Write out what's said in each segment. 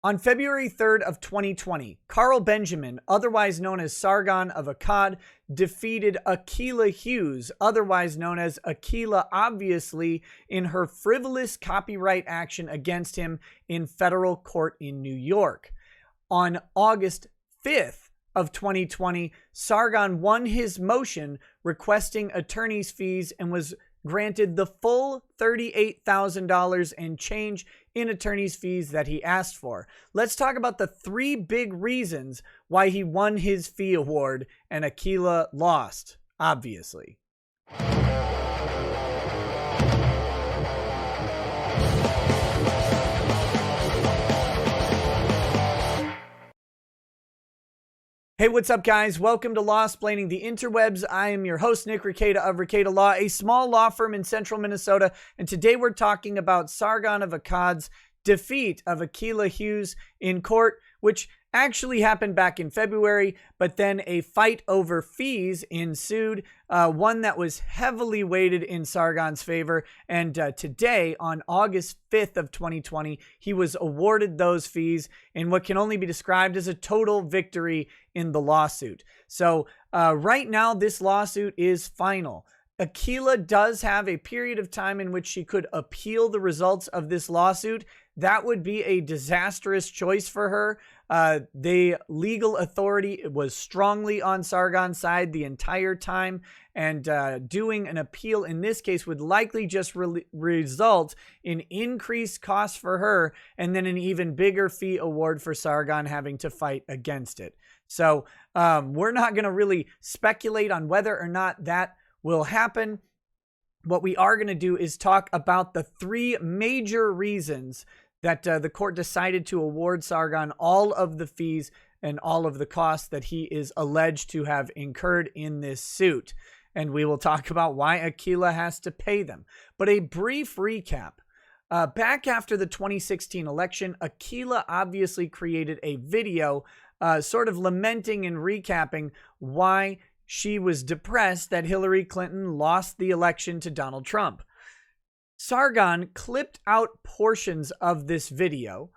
On February 3rd of 2020, Carl Benjamin, otherwise known as Sargon of Akkad, defeated Akilah Hughes, otherwise known as Akilah obviously, in her frivolous copyright action against him in federal court in New York. On August 5th of 2020, Sargon won his motion requesting attorney's fees and was granted the full $38,000 and change in attorney's fees that he asked for. Let's talk about the three big reasons why he won his fee award and Akilah lost, obviously. Hey, what's up, guys? Welcome to Law-Splaining the Interwebs. I am your host, Nick Rekieta of Rekieta Law, a small law firm in central Minnesota, and today we're talking about Sargon of Akkad's defeat of Akilah Hughes in court, which actually happened back in February, but then a fight over fees ensued, one that was heavily weighted in Sargon's favor, and today, on August 5th of 2020, he was awarded those fees in what can only be described as a total victory in the lawsuit. So right now, this lawsuit is final. Akilah does have a period of time in which she could appeal the results of this lawsuit. That would be a disastrous choice for her. The legal authority was strongly on Sargon's side the entire time, and doing an appeal in this case would likely just result in increased costs for her and then an even bigger fee award for Sargon having to fight against it. So we're not going to really speculate on whether or not that will happen. What we are going to do is talk about the three major reasons that the court decided to award Sargon all of the fees and all of the costs that he is alleged to have incurred in this suit. And we will talk about why Akilah has to pay them. But a brief recap. Back after the 2016 election, Akilah obviously created a video sort of lamenting and recapping why she was depressed that Hillary Clinton lost the election to Donald Trump. Sargon clipped out portions of this video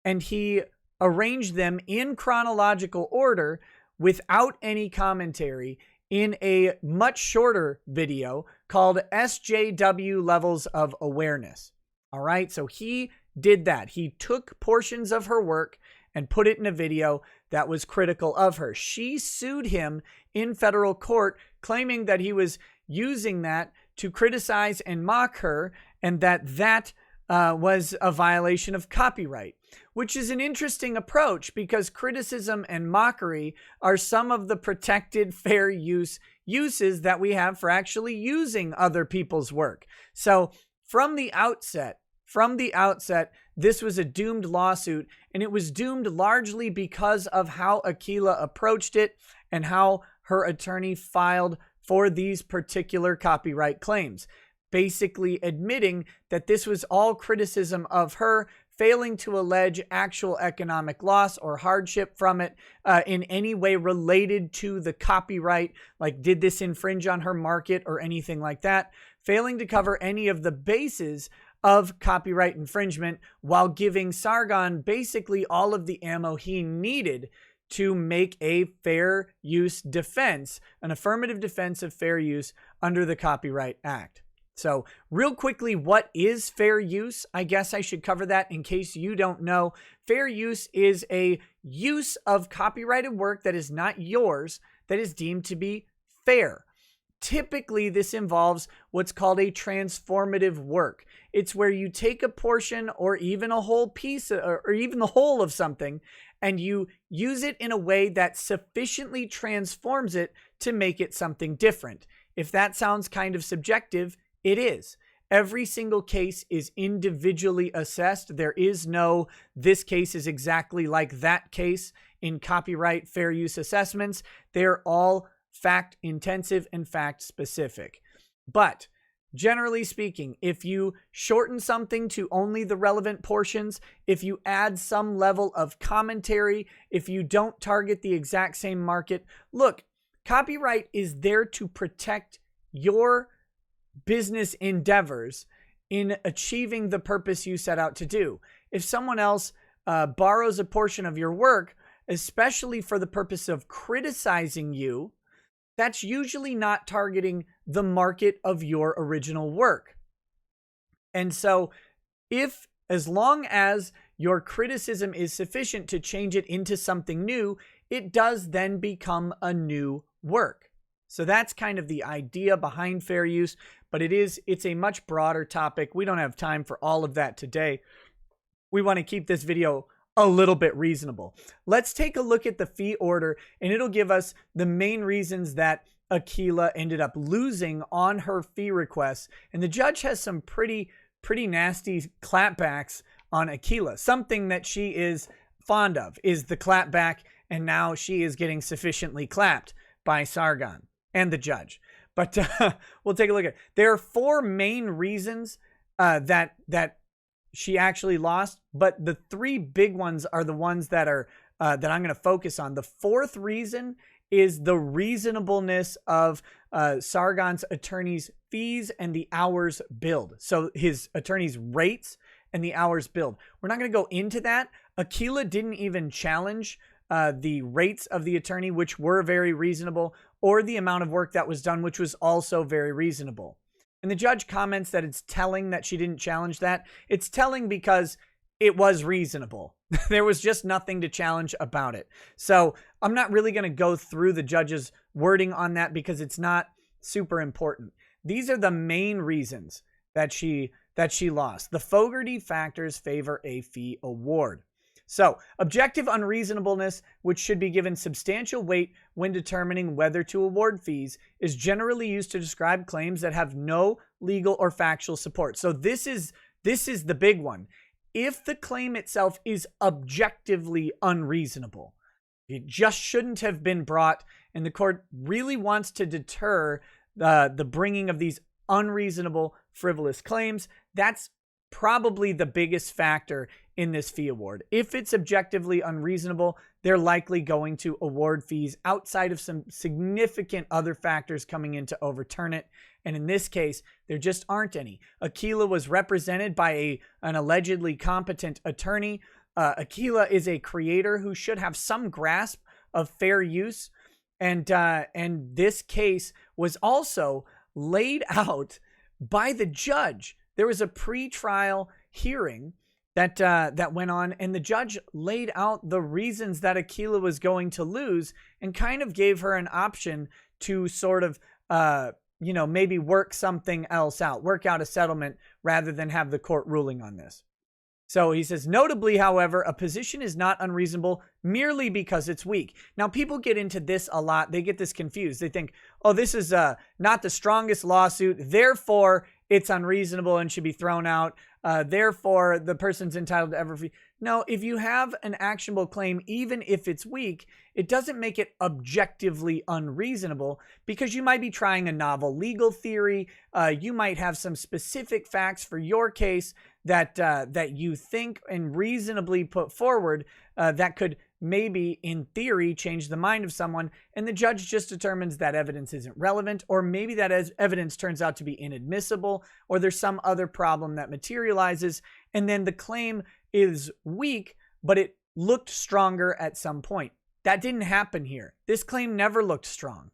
and he arranged them in chronological order without any commentary in a much shorter video called SJW Levels of Awareness. All right, so he did that. He took portions of her work and put it in a video that was critical of her. She sued him in federal court, claiming that he was using that to criticize and mock her, and that was a violation of copyright, which is an interesting approach because criticism and mockery are some of the protected fair uses that we have for actually using other people's work. So from the outset, this was a doomed lawsuit, and it was doomed largely because of how Akilah approached it and how her attorney filed for these particular copyright claims, basically admitting that this was all criticism of her, failing to allege actual economic loss or hardship from it in any way related to the copyright, like did this infringe on her market or anything like that, failing to cover any of the bases of copyright infringement while giving Sargon basically all of the ammo he needed to make a fair use defense, an affirmative defense of fair use under the Copyright Act. So real quickly, what is fair use? I guess I should cover that in case you don't know. Fair use is a use of copyrighted work that is not yours that is deemed to be fair. Typically, this involves what's called a transformative work. It's where you take a portion or even a whole piece or even the whole of something and you use it in a way that sufficiently transforms it to make it something different. If that sounds kind of subjective, it is. Every single case is individually assessed. There is no, this case is exactly like that case in copyright fair use assessments. They're all fact intensive and fact specific. But generally speaking, if you shorten something to only the relevant portions, if you add some level of commentary, if you don't target the exact same market, look, copyright is there to protect your business endeavors in achieving the purpose you set out to do. If someone else borrows a portion of your work, especially for the purpose of criticizing you, that's usually not targeting the market of your original work. And so as long as your criticism is sufficient to change it into something new, it does then become a new work. So that's kind of the idea behind fair use, but it's a much broader topic. We don't have time for all of that today. We want to keep this video a little bit reasonable. Let's take a look at the fee order, and it'll give us the main reasons that Akilah ended up losing on her fee requests. And the judge has some pretty nasty clapbacks on Akilah. Something that she is fond of is the clapback, and now she is getting sufficiently clapped by Sargon and the judge. But we'll take a look at it. There are 4 main reasons that she actually lost, but the 3 big ones are the ones that I'm going to focus on. The 4th reason is the reasonableness of Sargon's attorney's fees and the hours billed. So his attorney's rates and the hours billed. We're not going to go into that. Akilah didn't even challenge the rates of the attorney, which were very reasonable, or the amount of work that was done, which was also very reasonable. And the judge comments that it's telling that she didn't challenge that. It's telling because it was reasonable. There was just nothing to challenge about it. So I'm not really going to go through the judge's wording on that because it's not super important. These are the main reasons that she lost. The Fogarty factors favor a fee award. So, objective unreasonableness, which should be given substantial weight when determining whether to award fees, is generally used to describe claims that have no legal or factual support. So this is the big one. If the claim itself is objectively unreasonable, it just shouldn't have been brought, and the court really wants to deter the bringing of these unreasonable, frivolous claims. That's probably the biggest factor in this fee award. If it's objectively unreasonable, they're likely going to award fees outside of some significant other factors coming in to overturn it. And in this case, there just aren't any. Akilah was represented by an allegedly competent attorney. Akilah is a creator who should have some grasp of fair use. And this case was also laid out by the judge. There was a pre-trial hearing that went on, and the judge laid out the reasons that Akilah was going to lose and kind of gave her an option to sort of, maybe work something else out, work out a settlement rather than have the court ruling on this. So he says, notably, however, a position is not unreasonable merely because it's weak. Now, people get into this a lot. They get this confused. They think, oh, this is not the strongest lawsuit, therefore it's unreasonable and should be thrown out. Therefore, the person's entitled to every fee. No, if you have an actionable claim, even if it's weak, it doesn't make it objectively unreasonable because you might be trying a novel legal theory. You might have some specific facts for your case that you think and reasonably put forward that could maybe, in theory, change the mind of someone, and the judge just determines that evidence isn't relevant, or maybe that evidence turns out to be inadmissible, or there's some other problem that materializes, and then the claim is weak, but it looked stronger at some point. That didn't happen here. This claim never looked strong.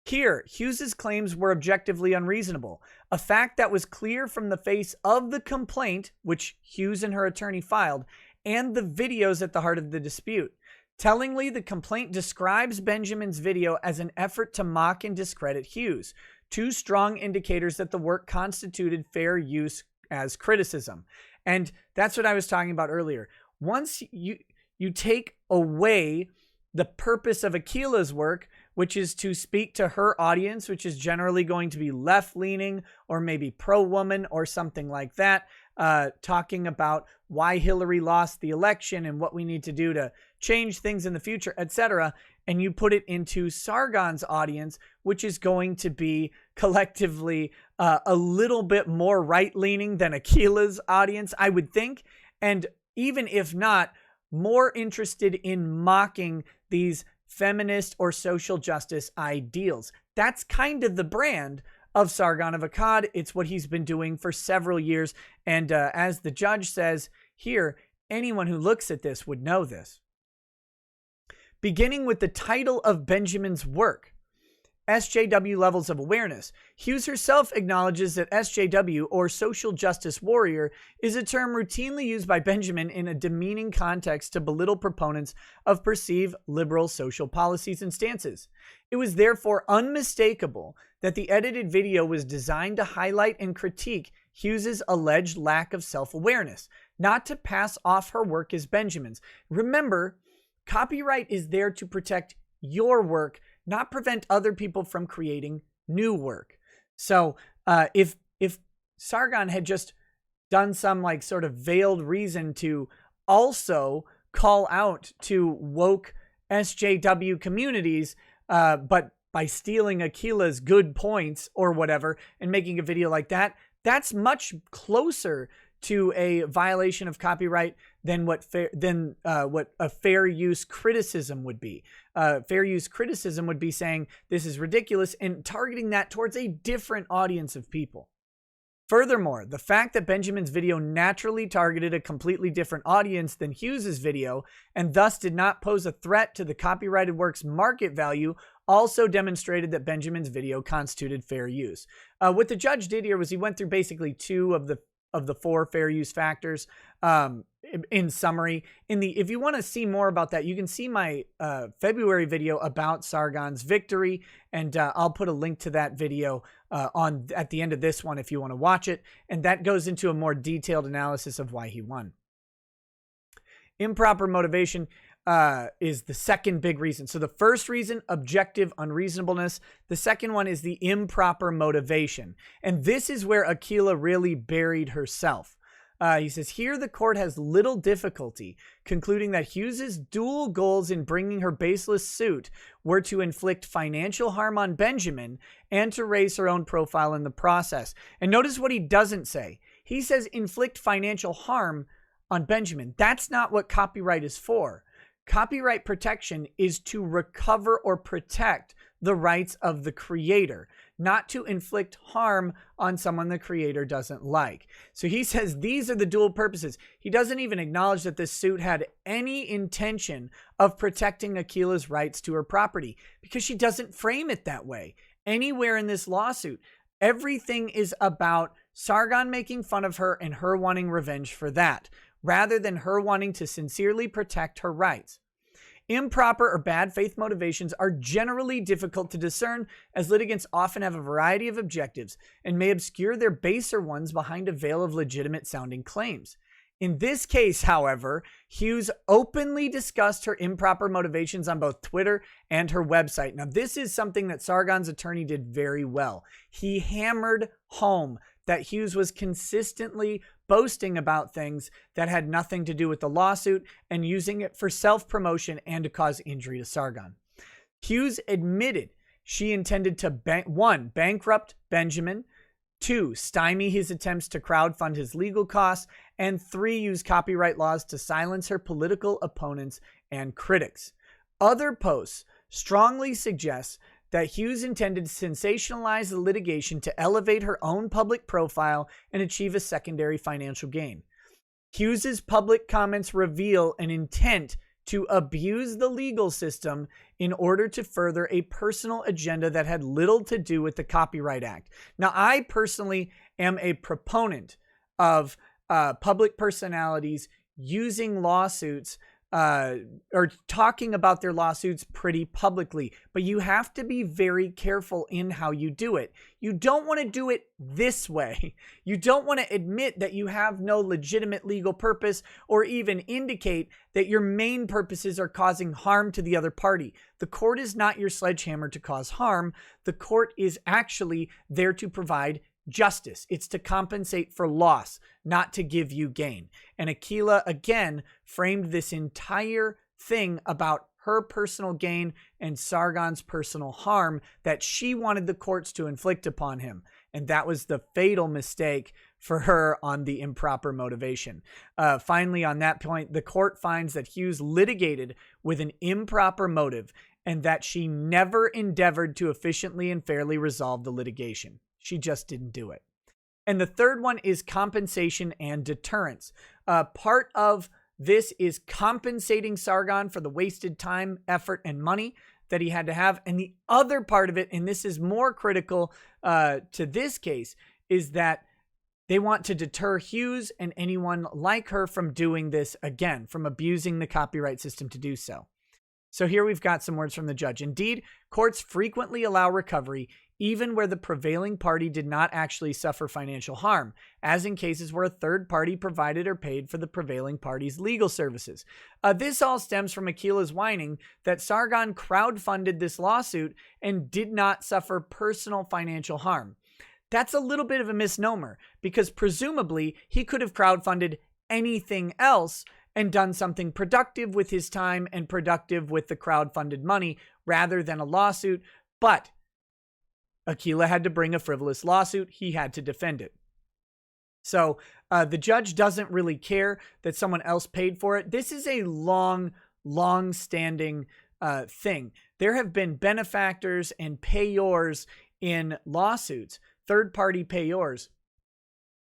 Here, Hughes's claims were objectively unreasonable, a fact that was clear from the face of the complaint, which Hughes and her attorney filed, and the videos at the heart of the dispute. Tellingly, the complaint describes Benjamin's video as an effort to mock and discredit Hughes, 2 strong indicators that the work constituted fair use as criticism. And that's what I was talking about earlier. Once you take away the purpose of Akilah's work, which is to speak to her audience, which is generally going to be left-leaning or maybe pro-woman or something like that, talking about why Hillary lost the election and what we need to do to change things in the future, etc. And you put it into Sargon's audience, which is going to be collectively a little bit more right-leaning than Akilah's audience, I would think. And even if not, more interested in mocking these feminist or social justice ideals. That's kind of the brand of Sargon of Akkad. It's what he's been doing for several years. And as the judge says here, Anyone who looks at this would know this. Beginning with the title of Benjamin's work, SJW Levels of Awareness, Hughes herself acknowledges that SJW, or social justice warrior, is a term routinely used by Benjamin in a demeaning context to belittle proponents of perceived liberal social policies and stances. It was therefore unmistakable that the edited video was designed to highlight and critique Hughes's alleged lack of self-awareness, not to pass off her work as Benjamin's. Remember, copyright is there to protect your work, not prevent other people from creating new work. So if Sargon had just done some like sort of veiled reason to also call out to woke SJW communities, but by stealing Akilah's good points or whatever and making a video like that, that's much closer to a violation of copyright than what a fair use criticism would be. Fair use criticism would be saying this is ridiculous and targeting that towards a different audience of people. Furthermore, the fact that Benjamin's video naturally targeted a completely different audience than Hughes's video and thus did not pose a threat to the copyrighted work's market value also demonstrated that Benjamin's video constituted fair use. What the judge did here was he went through basically two of the four fair use factors. In summary, if you want to see more about that, you can see my February video about Sargon's victory, and I'll put a link to that video at the end of this one if you want to watch it, and that goes into a more detailed analysis of why he won. Improper motivation is the second big reason. So the first reason, objective unreasonableness. The second one is the improper motivation. And this is where Akilah really buried herself. He says, here the court has little difficulty concluding that Hughes's dual goals in bringing her baseless suit were to inflict financial harm on Benjamin and to raise her own profile in the process. And notice what he doesn't say. He says inflict financial harm on Benjamin. That's not what copyright is for. Copyright protection is to recover or protect the rights of the creator, not to inflict harm on someone the creator doesn't like. So he says these are the dual purposes. He doesn't even acknowledge that this suit had any intention of protecting Akilah's rights to her property because she doesn't frame it that way. Anywhere in this lawsuit, everything is about Sargon making fun of her and her wanting revenge for that, rather than her wanting to sincerely protect her rights. Improper or bad faith motivations are generally difficult to discern, as litigants often have a variety of objectives and may obscure their baser ones behind a veil of legitimate sounding claims. In this case, however, Hughes openly discussed her improper motivations on both Twitter and her website. Now, this is something that Sargon's attorney did very well. He hammered home that Hughes was consistently boasting about things that had nothing to do with the lawsuit and using it for self-promotion and to cause injury to Sargon. Hughes admitted she intended to, bankrupt Benjamin, 2, stymie his attempts to crowdfund his legal costs, and 3, use copyright laws to silence her political opponents and critics. Other posts strongly suggest that Hughes intended to sensationalize the litigation to elevate her own public profile and achieve a secondary financial gain. Hughes's public comments reveal an intent to abuse the legal system in order to further a personal agenda that had little to do with the Copyright Act. Now, I personally am a proponent of public personalities using lawsuits or talking about their lawsuits pretty publicly, but you have to be very careful in how you do it. You don't want to do it this way. You don't want to admit that you have no legitimate legal purpose or even indicate that your main purposes are causing harm to the other party. The court is not your sledgehammer to cause harm. The court is actually there to provide justice. It's to compensate for loss, not to give you gain. And Akilah, again, framed this entire thing about her personal gain and Sargon's personal harm that she wanted the courts to inflict upon him. And that was the fatal mistake for her on the improper motivation. Finally, on that point, the court finds that Hughes litigated with an improper motive and that she never endeavored to efficiently and fairly resolve the litigation. She just didn't do it. And the third one is compensation and deterrence. Part of This is compensating Sargon for the wasted time, effort, and money that he had to have. And the other part of it, and this is more critical to this case, is that they want to deter Hughes and anyone like her from doing this again, from abusing the copyright system to do so. So here we've got some words from the judge. Indeed, courts frequently allow recovery even where the prevailing party did not actually suffer financial harm, as in cases where a third party provided or paid for the prevailing party's legal services. This all stems from Akilah's whining that Sargon crowdfunded this lawsuit and did not suffer personal financial harm. That's a little bit of a misnomer, because presumably he could have crowdfunded anything else and done something productive with his time and productive with the crowdfunded money rather than a lawsuit. But Akilah had to bring a frivolous lawsuit. He had to defend it. So the judge doesn't really care that someone else paid for it. This is a long-standing thing. There have been benefactors and payors in lawsuits, third-party payors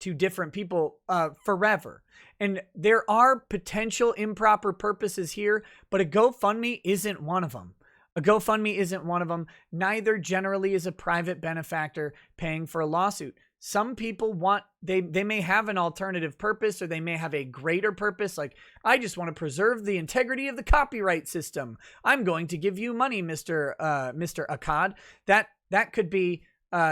to different people forever. And there are potential improper purposes here, but a GoFundMe isn't one of them. A GoFundMe isn't one of them. Neither generally is a private benefactor paying for a lawsuit. Some people they may have an alternative purpose, or they may have a greater purpose. Like, I just want to preserve the integrity of the copyright system. I'm going to give you money, Mr. Akkad. That could be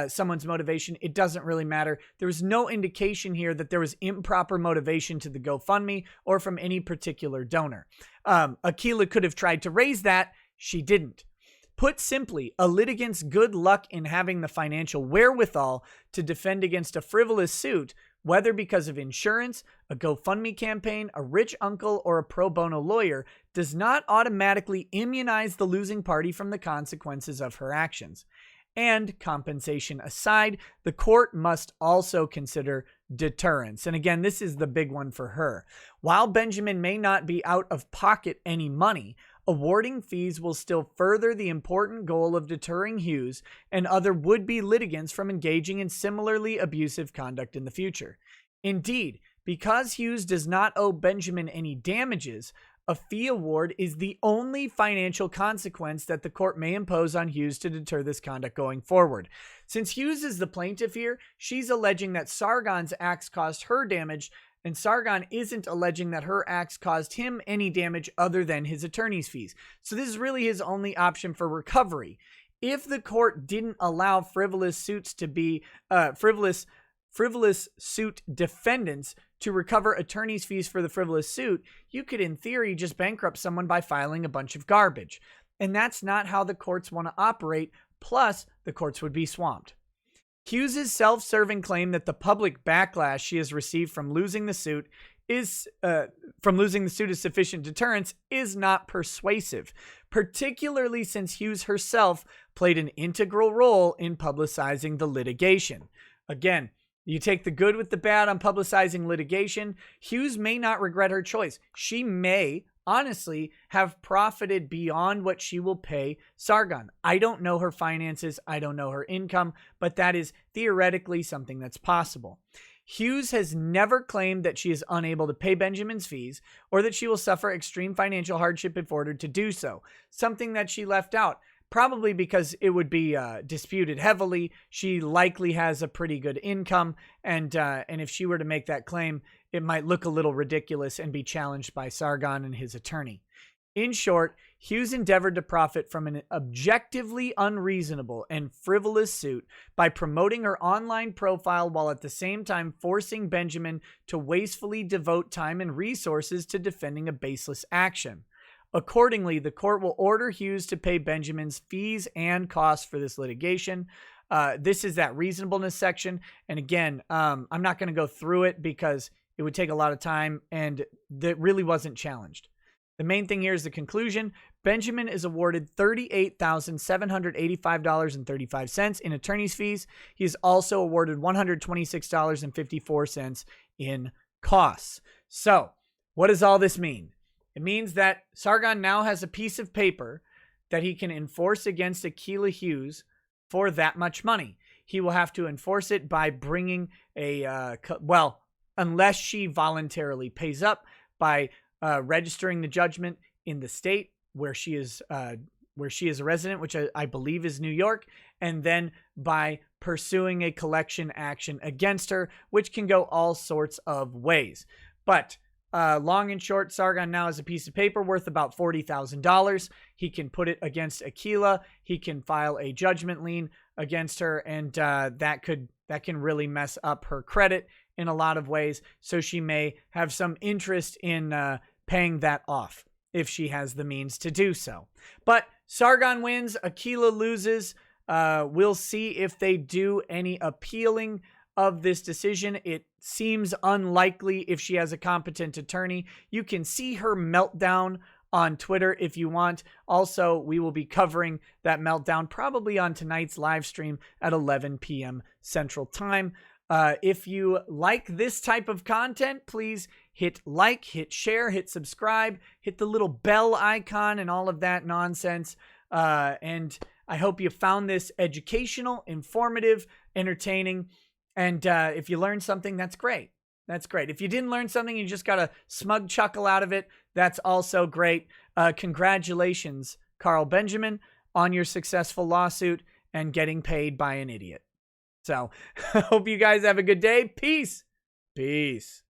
someone's motivation. It doesn't really matter. There was no indication here that there was improper motivation to the GoFundMe or from any particular donor. Akilah could have tried to raise that. She didn't. Put simply, a litigant's good luck in having the financial wherewithal to defend against a frivolous suit, whether because of insurance, a GoFundMe campaign, a rich uncle, or a pro bono lawyer, does not automatically immunize the losing party from the consequences of her actions. And compensation aside, the court must also consider deterrence. And again, this is the big one for her. While Benjamin may not be out of pocket any money, awarding fees will still further the important goal of deterring Hughes and other would-be litigants from engaging in similarly abusive conduct in the future. Indeed, because Hughes does not owe Benjamin any damages, a fee award is the only financial consequence that the court may impose on Hughes to deter this conduct going forward. Since Hughes is the plaintiff here, she's alleging that Sargon's acts caused her damage, and Sargon isn't alleging that her acts caused him any damage other than his attorney's fees. So this is really his only option for recovery. If the court didn't allow frivolous suits to be frivolous suit defendants to recover attorney's fees for the frivolous suit, you could in theory just bankrupt someone by filing a bunch of garbage. And that's not how the courts want to operate. Plus, the courts would be swamped. Hughes' self-serving claim that the public backlash she has received from losing the suit is sufficient deterrence is not persuasive, particularly since Hughes herself played an integral role in publicizing the litigation. Again, you take the good with the bad on publicizing litigation. Hughes may not regret her choice. She may honestly have profited beyond what she will pay Sargon. I don't know her finances. I don't know her income, but that is theoretically something that's possible. Hughes has never claimed that she is unable to pay Benjamin's fees or that she will suffer extreme financial hardship if ordered to do so, something that she left out. Probably because it would be disputed heavily. She likely has a pretty good income, and if she were to make that claim, it might look a little ridiculous and be challenged by Sargon and his attorney. In short, Hughes endeavored to profit from an objectively unreasonable and frivolous suit by promoting her online profile while at the same time forcing Benjamin to wastefully devote time and resources to defending a baseless action. Accordingly, the court will order Hughes to pay Benjamin's fees and costs for this litigation. This is that reasonableness section. And again, I'm not going to go through it because it would take a lot of time and that really wasn't challenged. The main thing here is the conclusion. Benjamin is awarded $38,785.35 in attorney's fees. He is also awarded $126.54 in costs. So what does all this mean? It means that Sargon now has a piece of paper that he can enforce against Akilah Hughes for that much money. He will have to enforce it by bringing unless she voluntarily pays up, by registering the judgment in the state where she is a resident, which I believe is New York, and then by pursuing a collection action against her, which can go all sorts of ways. But long and short, Sargon now has a piece of paper worth about $40,000. He can put it against Akilah. He can file a judgment lien against her, and that can really mess up her credit in a lot of ways. So she may have some interest in paying that off if she has the means to do so. But Sargon wins, Akilah loses. We'll see if they do any appealing of this decision. It seems unlikely if she has a competent attorney. You can see her meltdown on Twitter if you want. Also, we will be covering that meltdown probably on tonight's live stream at 11 p.m. Central Time. If you like this type of content, please hit like, hit share, hit subscribe, hit the little bell icon and all of that nonsense. And I hope you found this educational, informative, entertaining. And if you learned something, that's great. That's great. If you didn't learn something, you just got a smug chuckle out of it, that's also great. Congratulations, Carl Benjamin, on your successful lawsuit and getting paid by an idiot. So, hope you guys have a good day. Peace. Peace.